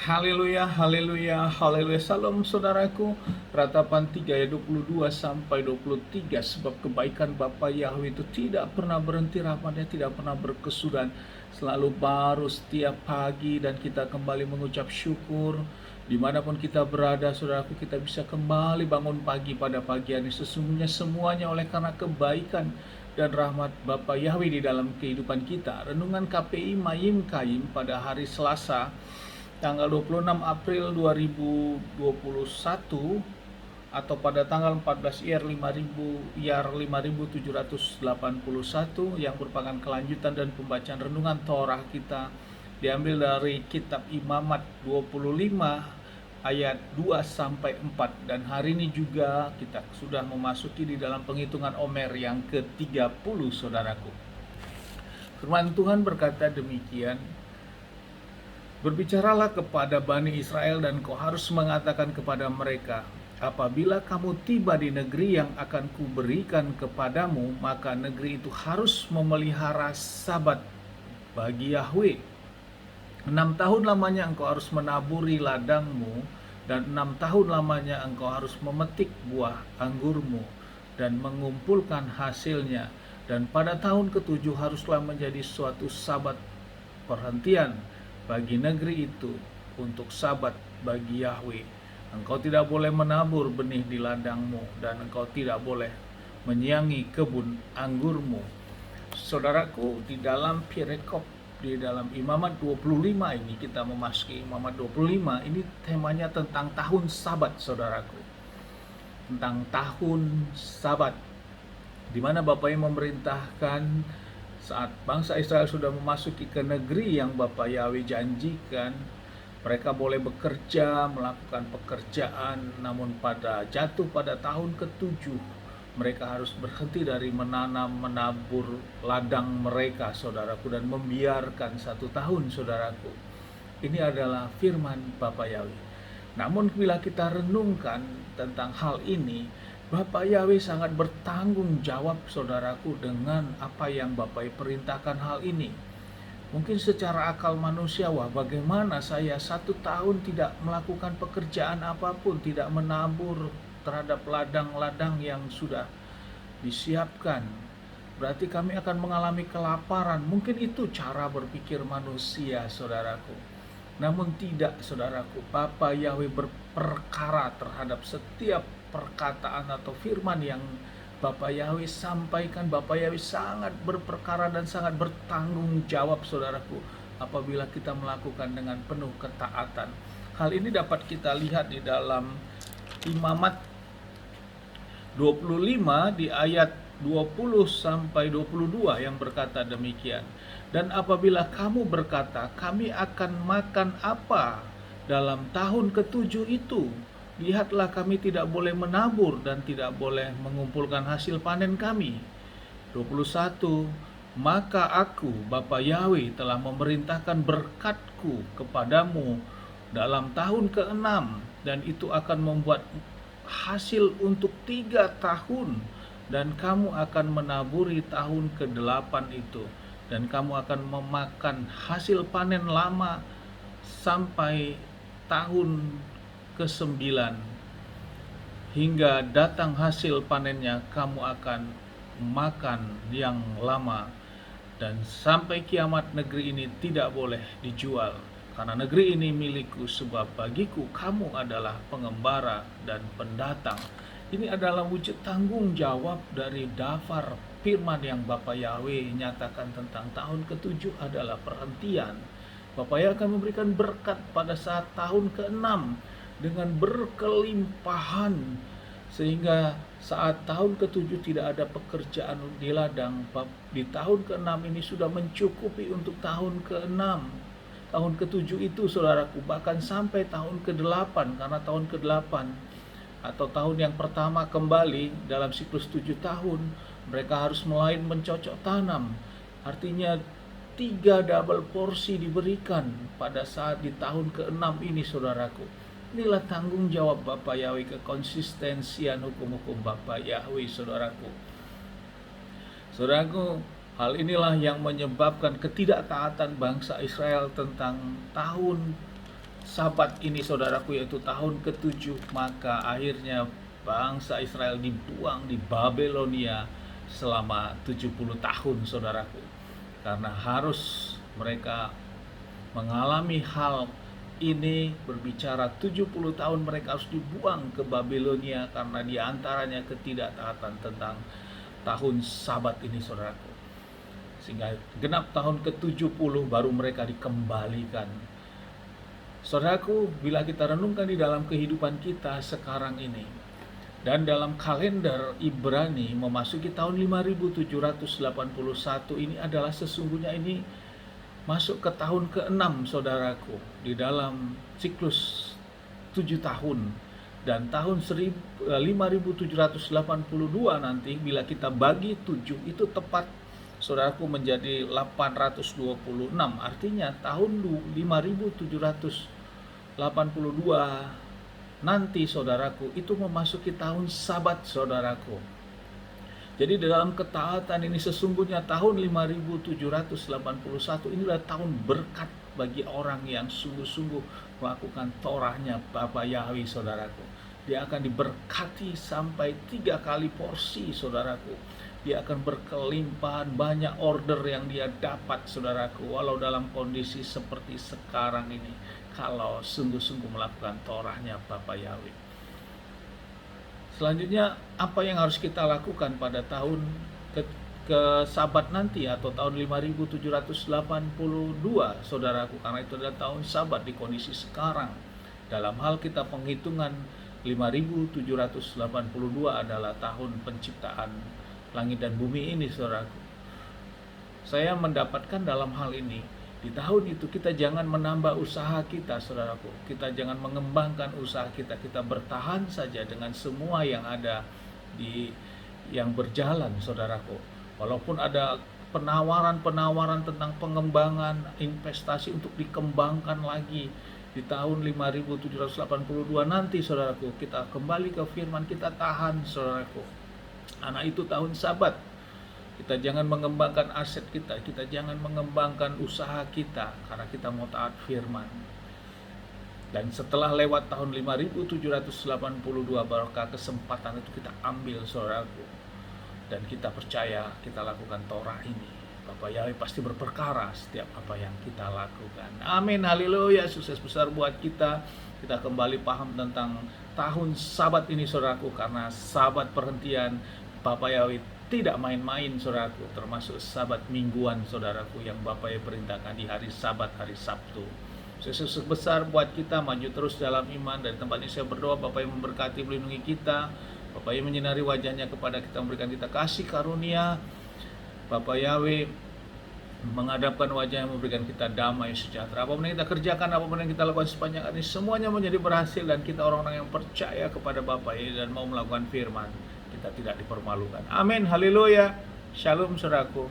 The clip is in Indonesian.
Haleluya, haleluya, haleluya. Salam saudaraku. Ratapan 3 ayat 22 sampai 23. Sebab kebaikan Bapa Yahweh itu tidak pernah berhenti, rahmatnya tidak pernah berkesudahan, selalu baru setiap pagi, dan kita kembali mengucap syukur. Dimanapun kita berada, saudaraku, kita bisa kembali bangun pagi pada pagi hari. Sesungguhnya semuanya oleh karena kebaikan dan rahmat Bapa Yahweh di dalam kehidupan kita. Renungan KPI Mayim Kaim pada hari Selasa tanggal 26 April 2021 atau pada tanggal 14 IAR 5781 yang merupakan kelanjutan dan pembacaan renungan Torah kita diambil dari kitab Imamat 25 ayat 2 sampai 4, dan hari ini juga kita sudah memasuki di dalam penghitungan Omer yang ke-30, saudaraku. Firman Tuhan berkata demikian, "Berbicaralah kepada Bani Israel dan kau harus mengatakan kepada mereka, apabila kamu tiba di negeri yang akan kuberikan kepadamu, maka negeri itu harus memelihara sabat bagi Yahweh. 6 tahun lamanya engkau harus menaburi ladangmu, dan 6 tahun lamanya engkau harus memetik buah anggurmu dan mengumpulkan hasilnya. Dan pada tahun ke-7 haruslah menjadi suatu sabat perhentian bagi negeri itu, untuk sabat bagi Yahweh. Engkau tidak boleh menabur benih di ladangmu, dan engkau tidak boleh menyiangi kebun anggurmu." Saudaraku, di dalam Pirekop, di dalam Imamat 25 ini, kita memasuki Imamat 25, ini temanya tentang tahun sabat, saudaraku. Tentang tahun sabat, di mana Bapak yang memerintahkan saat bangsa Israel sudah memasuki ke negeri yang Bapa Yahweh janjikan, mereka boleh bekerja, melakukan pekerjaan, namun jatuh pada tahun ke-7, mereka harus berhenti dari menanam, menabur ladang mereka, saudaraku, dan membiarkan 1 tahun, saudaraku. Ini adalah firman Bapa Yahweh. Namun bila kita renungkan tentang hal ini, Bapak Yahweh sangat bertanggung jawab, saudaraku, dengan apa yang Bapak perintahkan hal ini. Mungkin secara akal manusia, wah, bagaimana saya 1 tahun tidak melakukan pekerjaan apapun, tidak menabur terhadap ladang-ladang yang sudah disiapkan. Berarti kami akan mengalami kelaparan. Mungkin itu cara berpikir manusia, saudaraku. Namun tidak, saudaraku. Bapa Yahweh berperkara terhadap setiap perkataan atau firman yang Bapak Yahweh sampaikan. Bapak Yahweh sangat berperkara dan sangat bertanggung jawab, saudaraku, apabila kita melakukan dengan penuh ketaatan. Hal ini dapat kita lihat di dalam Imamat 25 di ayat 20 sampai 22 yang berkata demikian. "Dan apabila kamu berkata, kami akan makan apa dalam tahun ke-7 itu? Lihatlah, kami tidak boleh menabur dan tidak boleh mengumpulkan hasil panen kami." 21, "Maka aku, Bapa Yahweh, telah memerintahkan berkatku kepadamu dalam tahun ke-6, dan itu akan membuat hasil untuk 3 tahun, dan kamu akan menaburi tahun ke-8 itu, dan kamu akan memakan hasil panen lama sampai tahun ke-9, hingga datang hasil panennya kamu akan makan yang lama, dan sampai kiamat negeri ini tidak boleh dijual, karena negeri ini milikku, sebab bagiku kamu adalah pengembara dan pendatang." Ini adalah wujud tanggung jawab dari daftar firman yang Bapa Yahweh nyatakan tentang tahun ke-7 adalah perhentian. Bapa Yahweh akan memberikan berkat pada saat tahun ke-6 dengan berkelimpahan, sehingga saat tahun ke-7 tidak ada pekerjaan di ladang, di tahun ke-6 ini sudah mencukupi untuk tahun ke-6. Tahun ke-7 itu, saudaraku, bahkan sampai tahun ke-8, karena tahun ke-8 atau tahun yang pertama kembali dalam siklus 7 tahun, mereka harus mulai mencocok tanam. Artinya 3 double porsi diberikan pada saat di tahun ke-6 ini, saudaraku. Inilah tanggung jawab Bapa Yahweh, kekonsistensian hukum-hukum Bapa Yahweh, saudaraku. Saudaraku, hal inilah yang menyebabkan ketidaktaatan bangsa Israel tentang tahun Sabat ini saudaraku, yaitu tahun ke-7, maka akhirnya bangsa Israel dibuang di Babelonia selama 70 tahun saudaraku. Karena harus mereka mengalami hal ini, berbicara 70 tahun mereka harus dibuang ke Babelonia karena diantaranya ketidaktaatan tentang tahun Sabat ini saudaraku. Sehingga genap tahun ke-70 baru mereka dikembalikan. Saudaraku, bila kita renungkan di dalam kehidupan kita sekarang ini, dan dalam kalender Ibrani memasuki tahun 5781 ini adalah sesungguhnya ini masuk ke tahun ke-6 saudaraku, di dalam siklus 7 tahun. Dan tahun 5782 nanti bila kita bagi 7 itu tepat saudaraku menjadi 826. Artinya tahun 5782 nanti saudaraku itu memasuki tahun Sabat saudaraku. Jadi dalam ketaatan ini sesungguhnya tahun 5781 ini adalah tahun berkat bagi orang yang sungguh-sungguh melakukan Torahnya Bapa Yahweh saudaraku. Dia akan diberkati sampai 3 kali porsi saudaraku. Dia akan berkelimpahan, banyak order yang dia dapat saudaraku, walau dalam kondisi seperti sekarang ini, kalau sungguh-sungguh melakukan Torahnya Bapa Yahweh. Selanjutnya, apa yang harus kita lakukan pada tahun ke Sabat nanti atau tahun 5782 saudaraku, karena itu adalah tahun Sabat di kondisi sekarang. Dalam hal kita penghitungan 5782 adalah tahun penciptaan langit dan bumi ini saudaraku. Saya mendapatkan dalam hal ini, di tahun itu kita jangan menambah usaha kita saudaraku. Kita jangan mengembangkan usaha kita. Kita bertahan saja dengan semua yang ada yang berjalan saudaraku. Walaupun ada penawaran tentang pengembangan investasi untuk dikembangkan lagi di tahun 5782 nanti saudaraku, kita kembali ke firman, kita tahan saudaraku. Anak itu tahun Sabat. Kita jangan mengembangkan aset kita, kita jangan mengembangkan usaha kita, karena kita mau taat firman. Dan setelah lewat tahun 5782 barakah kesempatan itu kita ambil saudaraku. Dan kita percaya kita lakukan Torah ini. Bapa Yahweh pasti berperkara setiap apa yang kita lakukan. Amin, haleluya, sukses besar buat kita. Kita kembali paham tentang tahun Sabat ini saudaraku, karena Sabat perhentian Bapa Yahweh tidak main-main saudaraku, termasuk Sabat mingguan saudaraku yang Bapa Yahweh perintahkan di hari Sabat, hari Sabtu. Sukses besar buat kita, maju terus dalam iman. Dari tempat ini saya berdoa Bapa Yahweh memberkati, melindungi kita. Bapa Yahweh menyinari wajahnya kepada kita, memberikan kita kasih karunia. Bapa Yahweh menghadapkan wajahnya, memberikan kita damai sejahtera. Apapun yang kita kerjakan, apapun yang kita lakukan sepanjang hari, semuanya menjadi berhasil. Dan kita orang-orang yang percaya kepada Bapa Yahweh dan mau melakukan firman, kita tidak dipermalukan. Amin, haleluya, shalom saudaraku.